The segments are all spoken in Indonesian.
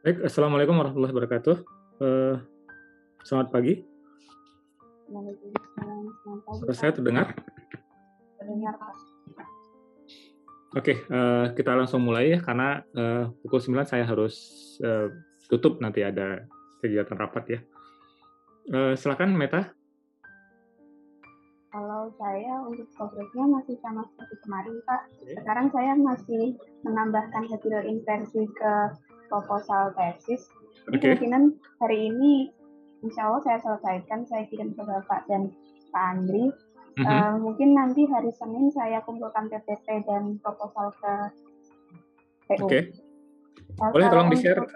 Baik, Assalamualaikum warahmatullahi wabarakatuh. Eh, Selamat pagi. Waalaikumsalam, selamat pagi, Suara saya Pak. terdengar? Terdengar, Pak. Oke, kita langsung mulai ya, karena pukul 9 saya harus tutup, nanti ada kegiatan rapat ya. Silakan, Meta. Kalau saya untuk progresnya masih sama seperti kemarin, Pak. Sekarang saya masih menambahkan hasil inversi ke proposal tesis. Jadi Oke. kemungkinan hari ini, insya Allah saya selesaikan, saya kirim ke Bapak dan Pak Andri. Mungkin nanti hari Senin saya kumpulkan PPT dan proposal ke PU. Oke. Boleh tolong di-share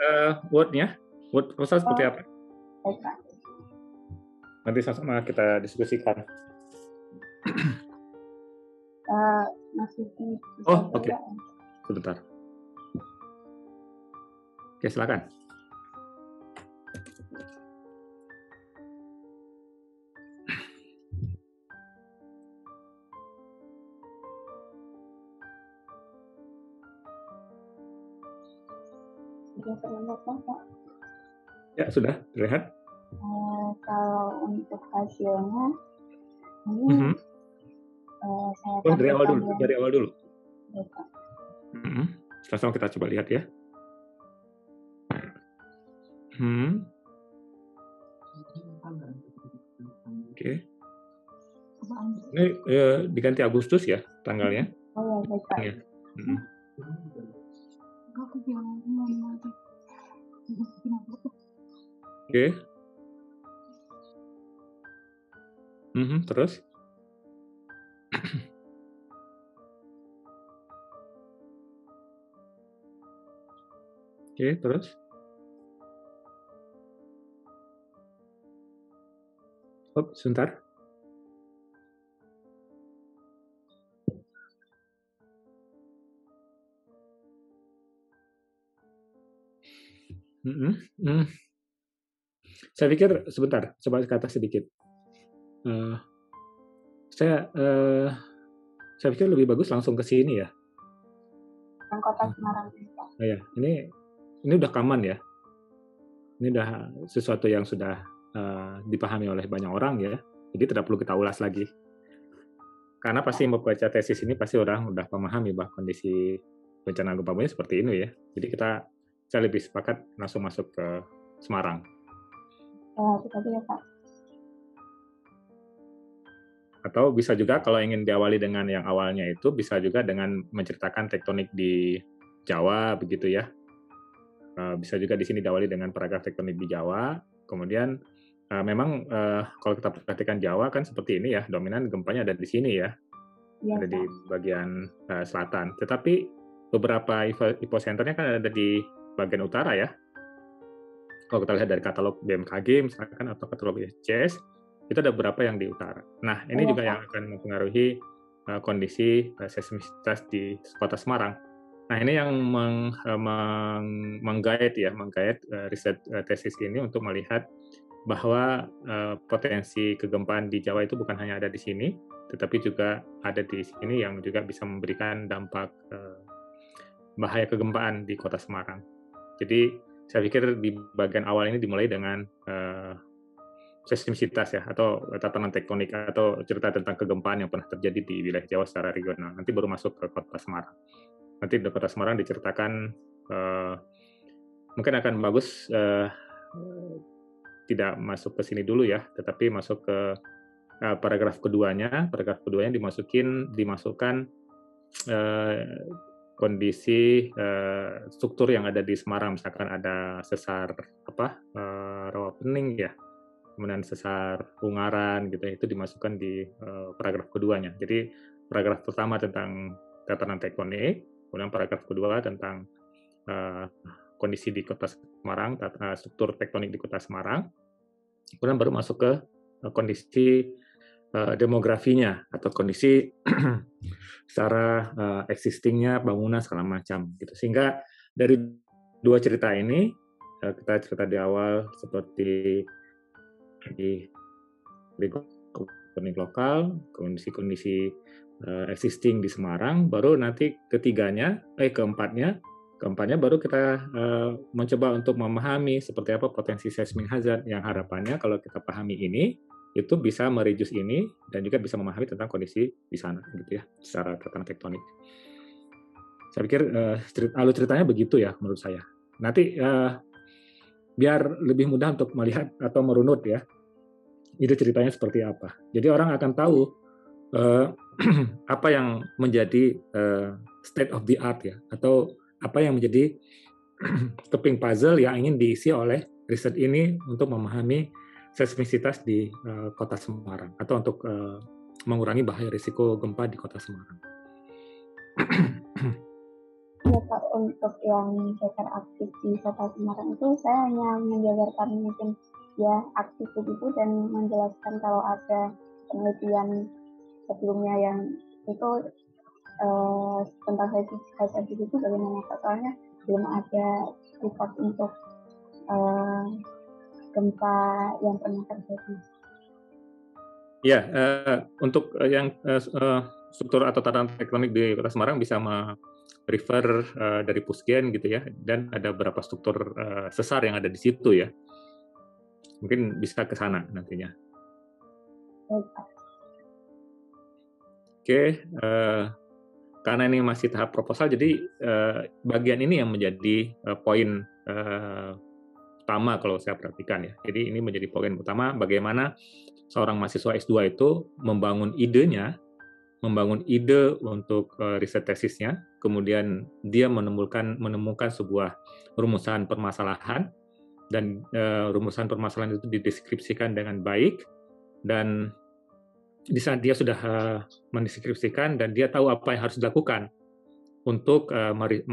Word-nya? Word proposal seperti apa? Baik, Pak. Nanti sama-sama kita diskusikan. Masih Oke. Sebentar. Oke, silakan. Sudah terlihat, Pak? Ya, sudah terlihat. Kalau untuk hasilnya, ini saya dari awal dulu. Ya, Langsung kita coba lihat ya. Oke. Ini diganti Agustus ya tanggalnya? Oh ya, baik, Pak. Ya. Oke. Terus? Oke, terus? Sebentar. Saya pikir sebentar, coba kata sedikit. Saya pikir lebih bagus langsung ke sini ya. Yang Kota Semarang. Ya, ini udah common ya. Ini udah sesuatu yang sudah dipahami oleh banyak orang ya. Jadi tidak perlu kita ulas lagi. Karena pasti membaca tesis ini pasti orang udah memahami bahwa kondisi bencana gempa bumi seperti ini ya. Jadi saya lebih sepakat langsung masuk ke Semarang. Kita ya, Pak. Atau bisa juga kalau ingin diawali dengan yang awalnya itu, bisa juga dengan menceritakan tektonik di Jawa, begitu ya. Bisa juga di sini diawali dengan paragraf tektonik di Jawa. Kemudian memang kalau kita perhatikan Jawa kan seperti ini ya, dominan gempanya ada di sini ya, ada di bagian selatan. Tetapi beberapa hiposenternya kan ada di bagian utara ya. Kalau kita lihat dari katalog BMKG misalkan atau katalog IHCS, itu ada beberapa yang di utara. Nah, ini juga yang akan mempengaruhi kondisi seismisitas di Kota Semarang. Nah, ini yang menggait riset tesis ini untuk melihat bahwa potensi kegempaan di Jawa itu bukan hanya ada di sini, tetapi juga ada di sini yang juga bisa memberikan dampak bahaya kegempaan di Kota Semarang. Jadi saya pikir di bagian awal ini dimulai dengan seismisitas ya, atau tatanan tektonik, atau cerita tentang kegempaan yang pernah terjadi di wilayah Jawa secara regional. Nanti baru masuk ke Kota Semarang. Nanti di Kota Semarang diceritakan, mungkin akan bagus tidak masuk ke sini dulu ya, tetapi masuk ke paragraf keduanya. Paragraf keduanya dimasukkan kondisi struktur yang ada di Semarang, misalkan ada sesar rawa pening ya, kemudian sesar Ungaran gitu, itu dimasukkan di paragraf keduanya. Jadi paragraf pertama tentang tatanan tektonik, kemudian paragraf kedua tentang kondisi di Kota Semarang, struktur tektonik di Kota Semarang, kemudian baru masuk ke kondisi demografinya atau kondisi secara existingnya bangunan segala macam gitu. Sehingga dari dua cerita ini, kita cerita di awal seperti di tektonik lokal, kondisi-kondisi existing di Semarang, baru nanti keempatnya Keempatnya baru kita mencoba untuk memahami seperti apa potensi seismic hazard yang harapannya kalau kita pahami ini, itu bisa mereduce ini dan juga bisa memahami tentang kondisi di sana gitu ya, secara tatanan tektonik. Saya pikir alur ceritanya begitu ya menurut saya. Nanti biar lebih mudah untuk melihat atau merunut ya, ide ceritanya seperti apa. Jadi orang akan tahu apa yang menjadi state of the art ya, atau apa yang menjadi keping puzzle yang ingin diisi oleh riset ini untuk memahami seismisitas di kota Semarang atau untuk mengurangi bahaya risiko gempa di kota Semarang. Ya Pak, untuk yang hacker aktif di kota Semarang itu saya hanya menjabarkan mungkin ya aktif itu dan menjelaskan kalau ada penelitian sebelumnya yang itu tentang HSID itu bagaimana Pak, soalnya belum ada report untuk gempa yang pernah terjadi. Ya, untuk yang struktur atau tatanan tektonik di Kota Semarang bisa refer dari Pusgen gitu ya, dan ada beberapa struktur sesar yang ada di situ ya. Mungkin bisa ke sana nantinya. Oke, karena ini masih tahap proposal, jadi bagian ini yang menjadi poin utama kalau saya perhatikan ya. Jadi ini menjadi poin utama bagaimana seorang mahasiswa S2 itu membangun idenya, membangun ide untuk riset tesisnya, kemudian dia menemukan sebuah rumusan permasalahan, dan rumusan permasalahan itu dideskripsikan dengan baik, dan di saat dia sudah mendeskripsikan dan dia tahu apa yang harus dilakukan untuk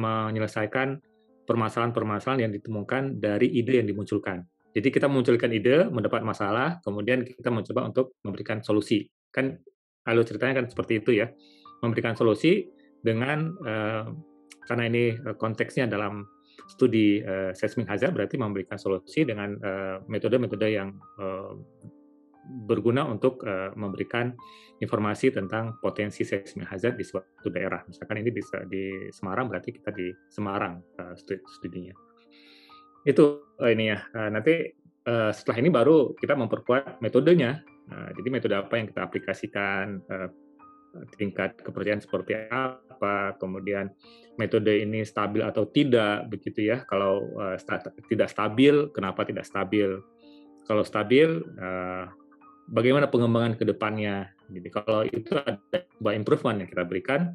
menyelesaikan permasalahan-permasalahan yang ditemukan dari ide yang dimunculkan. Jadi kita memunculkan ide, mendapat masalah, kemudian kita mencoba untuk memberikan solusi. Kan alur ceritanya kan seperti itu ya, memberikan solusi dengan karena ini konteksnya dalam studi seismic hazard, berarti memberikan solusi dengan metode-metode yang berguna untuk memberikan informasi tentang potensi seismic hazard di suatu daerah. Misalkan ini bisa di Semarang, berarti kita di Semarang studinya. Itu ini ya. Nanti setelah ini baru kita memperkuat metodenya. Jadi metode apa yang kita aplikasikan, tingkat kepercayaan seperti apa, kemudian metode ini stabil atau tidak, begitu ya. Kalau tidak stabil, kenapa tidak stabil? Kalau stabil, bagaimana pengembangan ke depannya. Jadi kalau itu ada sebuah improvement yang kita berikan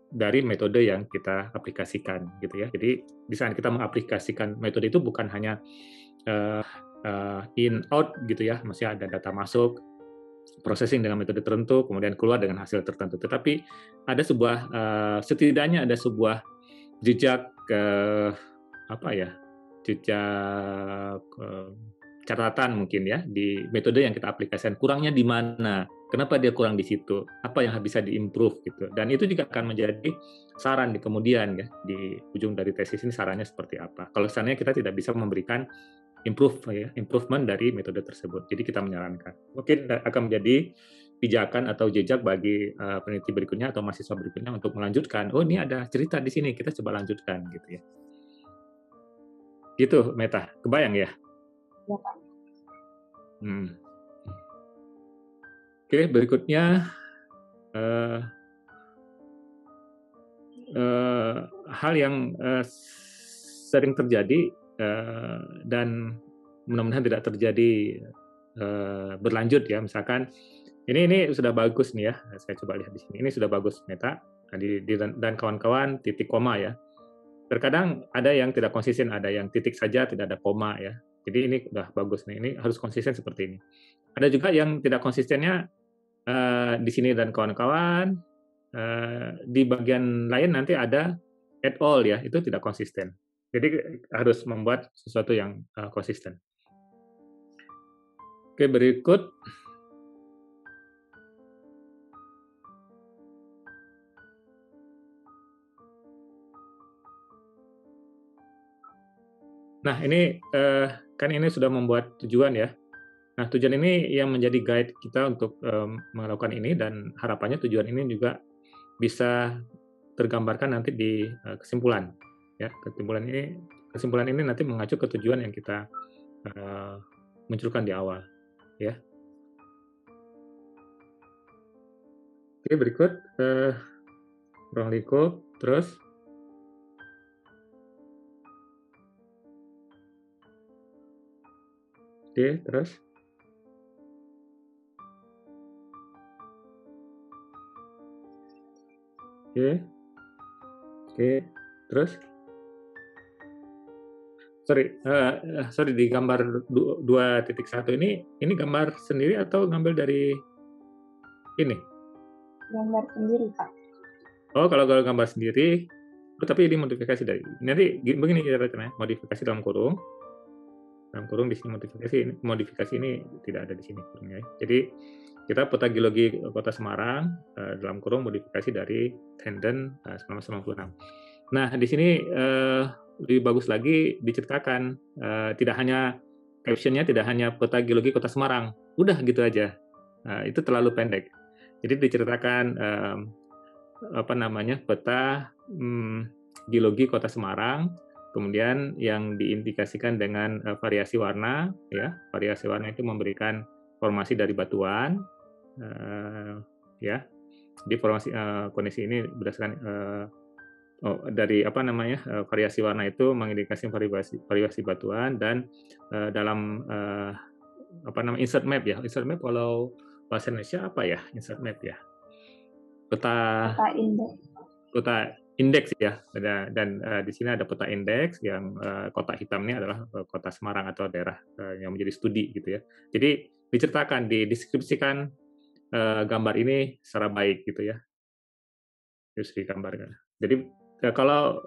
dari metode yang kita aplikasikan gitu ya. Jadi di saat kita mengaplikasikan metode itu bukan hanya in out gitu ya, masih ada data masuk, processing dengan metode tertentu, kemudian keluar dengan hasil tertentu. Tetapi ada sebuah setidaknya ada sebuah jejak jejak catatan mungkin ya di metode yang kita aplikasikan, kurangnya di mana, kenapa dia kurang di situ, apa yang bisa diimprove gitu. Dan itu juga akan menjadi saran di kemudian ya, di ujung dari tesis ini sarannya seperti apa. Kalau seandainya kita tidak bisa memberikan improvement dari metode tersebut, jadi kita menyarankan. Mungkin akan menjadi pijakan atau jejak bagi peneliti berikutnya atau mahasiswa berikutnya untuk melanjutkan. Oh, ini ada cerita di sini, kita coba lanjutkan gitu ya. Gitu, Meta. Kebayang ya? Ya, Pak. Oke, berikutnya hal yang sering terjadi dan mudah-mudahan tidak terjadi berlanjut ya. Misalkan ini sudah bagus nih ya. Saya coba lihat di sini. Ini sudah bagus Meta dan kawan-kawan titik koma ya. Terkadang ada yang tidak konsisten, ada yang titik saja tidak ada koma ya. Jadi ini udah bagus nih. Ini harus konsisten seperti ini. Ada juga yang tidak konsistennya di sini dan kawan-kawan, di bagian lain nanti ada at all ya, itu tidak konsisten. Jadi harus membuat sesuatu yang konsisten. Oke, berikut. Nah, ini kan ini sudah membuat tujuan ya. Nah, tujuan ini yang menjadi guide kita untuk melakukan ini, dan harapannya tujuan ini juga bisa tergambarkan nanti di kesimpulan. Ya, kesimpulan ini nanti mengacu ke tujuan yang kita munculkan di awal, ya. Oke, berikut ruang lingkup, terus terus terus sorry di gambar 2.1 ini gambar sendiri atau ngambil dari ini? Gambar sendiri, Pak. Oh, kalau gambar sendiri, tapi ini modifikasi dari nanti begini caranya, modifikasi dalam kurung di sini modifikasi ini tidak ada di sini kurungnya. Jadi kita peta geologi Kota Semarang dalam kurung modifikasi dari Tenden 1996. Nah, di sini lebih bagus lagi diceritakan, tidak hanya caption-nya tidak hanya peta geologi Kota Semarang, udah gitu aja. Itu terlalu pendek. Jadi diceritakan peta geologi Kota Semarang, kemudian yang diindikasikan dengan variasi warna, ya, variasi warna itu memberikan formasi dari batuan, ya, di formasi kondisi ini berdasarkan dari variasi warna itu mengindikasi variasi batuan dan dalam insert map ya, insert map kalau bahasa Indonesia apa ya, insert map ya, peta indeks ya, dan di sini ada peta indeks yang kotak hitamnya adalah kota Semarang atau daerah yang menjadi studi gitu ya. Jadi diceritakan, dideskripsikan gambar ini secara baik gitu ya, terus digambarkan. Jadi kalau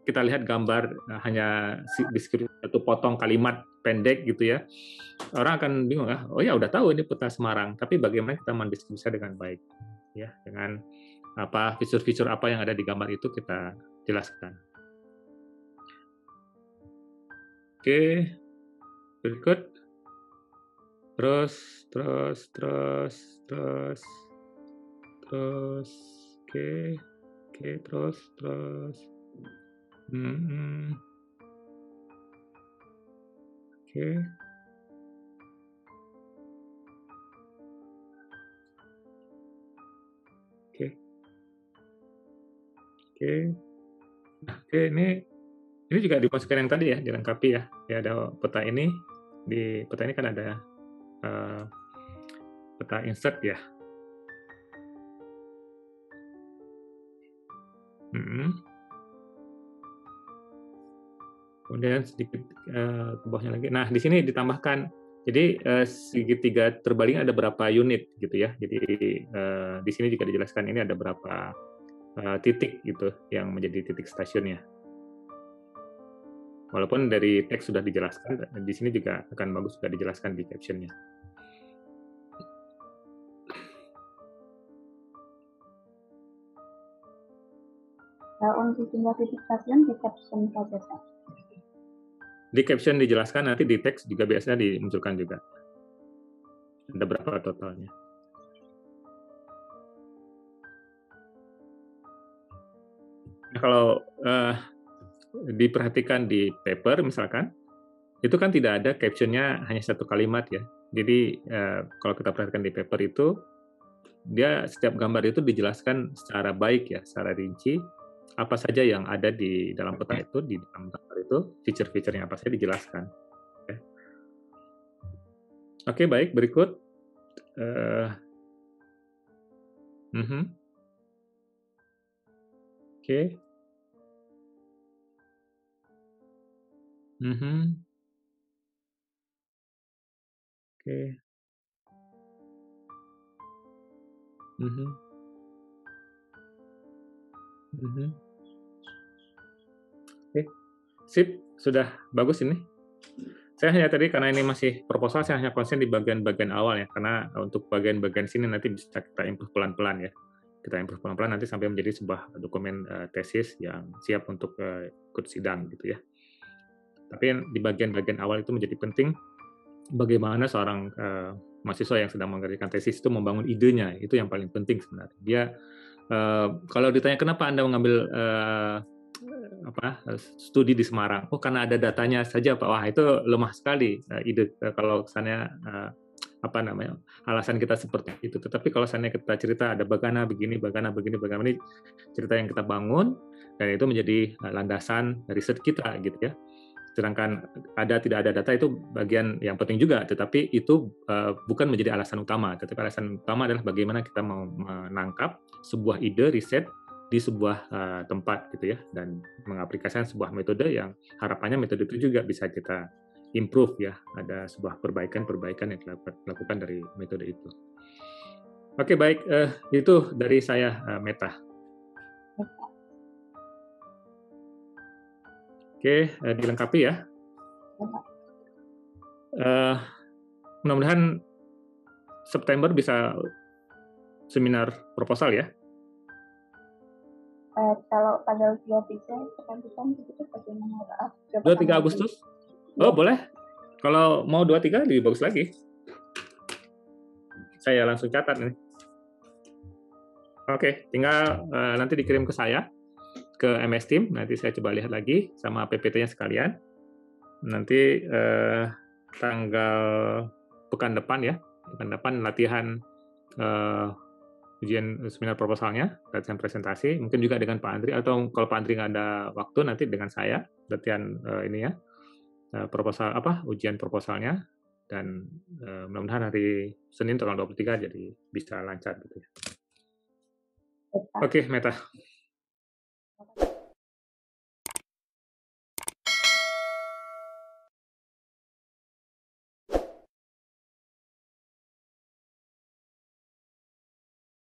kita lihat gambar hanya deskripsi satu potong kalimat pendek gitu ya, orang akan bingung, oh ya udah tahu ini peta Semarang, tapi bagaimana kita mendeskripsikan dengan baik ya, dengan apa fitur-fitur apa yang ada di gambar itu kita jelaskan. Oke, berikut. Terus. Oke, terus. Oke. Oke, ini juga dimasukkan yang tadi ya, dilengkapi ya. Ya ada peta ini, di peta ini kan ada peta insert ya. Kemudian sedikit ke bawahnya lagi. Nah, di sini ditambahkan, jadi segitiga terbaling ada berapa unit gitu ya. Jadi di sini juga dijelaskan ini ada berapa titik gitu yang menjadi titik stasiunnya. Walaupun dari teks sudah dijelaskan, di sini juga akan bagus juga dijelaskan di caption-nya. Untuk jumlah titik stasiun di caption saja, Pak. Di caption dijelaskan, nanti di teks juga biasanya dimunculkan juga. Ada berapa totalnya. Nah, kalau diperhatikan di paper misalkan, itu kan tidak ada caption-nya hanya satu kalimat ya. Jadi kalau kita perhatikan di paper itu, dia setiap gambar itu dijelaskan secara baik ya, secara rinci, apa saja yang ada di dalam peta itu, di dalam gambar itu, fitur-fiturnya apa saja dijelaskan. Oke, baik, berikut. Oke. Oke. Oke, sip, sudah bagus ini. Saya hanya tadi karena ini masih proposal, saya hanya konsen di bagian-bagian awal ya, karena untuk bagian-bagian sini nanti bisa kita improve pelan-pelan ya. Kita improve pelan-pelan nanti sampai menjadi sebuah dokumen tesis yang siap untuk ikut sidang gitu ya. Tapi di bagian-bagian awal itu menjadi penting bagaimana seorang mahasiswa yang sedang mengerjakan tesis itu membangun idenya, itu yang paling penting sebenarnya. Dia kalau ditanya kenapa Anda mengambil studi di Semarang. Oh, karena ada datanya saja, Pak. Wah, itu lemah sekali ide kalau kesannya alasan kita seperti itu. Tetapi kalau seandainya kita cerita ada bagaimana begini, ini cerita yang kita bangun dan itu menjadi landasan riset kita gitu ya. Sedangkan tidak ada data itu bagian yang penting juga, tetapi itu bukan menjadi alasan utama. Tetapi alasan utama adalah bagaimana kita mau menangkap sebuah ide riset di sebuah tempat gitu ya, dan mengaplikasikan sebuah metode yang harapannya metode itu juga bisa kita improve ya, ada sebuah perbaikan yang dilakukan dari metode itu. Oke, baik, itu dari saya, Meta. Oke, dilengkapi ya. Mudah-mudahan September bisa seminar proposal ya. Kalau tanggal 23 itu bagaimana? 23 Agustus? Oh, boleh. Kalau mau 23 lebih bagus lagi. Saya langsung catat nih. Oke, tinggal nanti dikirim ke saya, ke MS Team. Nanti saya coba lihat lagi sama PPT-nya sekalian. Nanti tanggal pekan depan ya, pekan depan latihan ujian seminar proposalnya, latihan presentasi, mungkin juga dengan Pak Andri, atau kalau Pak Andri nggak ada waktu nanti dengan saya latihan ini ya, proposal ujian proposalnya, dan mudah-mudahan hari Senin tanggal 23 jadi bisa lancar gitu ya. Oke, Meta.